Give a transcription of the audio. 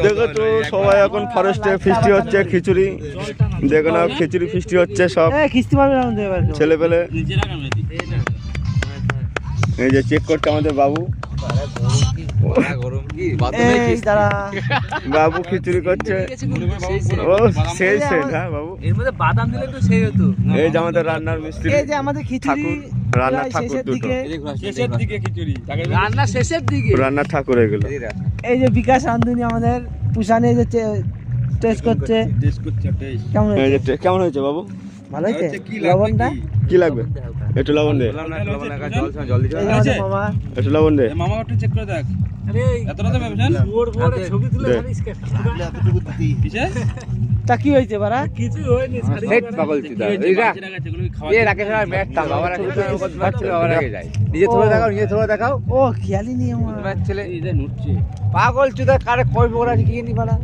দেখো তো সবাই এখন ফরেস্টে ফিস্টি হচ্ছে, খিচুড়ি দেখো না, খিচুড়ি ফিস্টি হচ্ছে সব ছেলে পেলে। এই যে চেক করছে আমাদের বাবু, বাবু খিচুড়ি করছে। ও সেই সেই হ্যাঁ বাবু, এর মধ্যে বাদাম দিলে তো সেই হতো। এই যে আমাদের রান্নার মিস্ত্রি, এই যে আমাদের খিচুড়ি রান্নার ঠাকুর দুটো, শেষের দিকে খিচুড়ি, রান্না শেষের দিকে রান্নার ঠাকুর এগুলো। এই যে বিকাশ রান্ধুনি আমাদের পুষানে যে টেস্ট করছে কেমন এই হয়েছে? যে কেমন হয়েছে বাবু? ভালো হয়েছে? লবণটা কি লাগবে? একটু লবণ দে, এই যে আমাদের মামা, একটু লবণ দে। মামা একটু চেক করে দেখ। আরে এতটা তো ভেবেছেন ওর পরে ছবি তুলে দে। জানিস কিসে তা কি হয়েছে বাড়া? কিছু হয়নি, ছাড়ি হেড পাগল চুদা এইরা এ রাকেশ আর ব্যাট টা বাবার আগে ছিল, বাবার আগে যায়। নিজে থোড়া দেখাও, নিজে থোড়া দেখাও। ও খেয়ালি নি আমার। ম্যাচ ছেলে এই যে নুটছে। পাগল চুদা কারে কই বড় আছে কি নি বাড়া।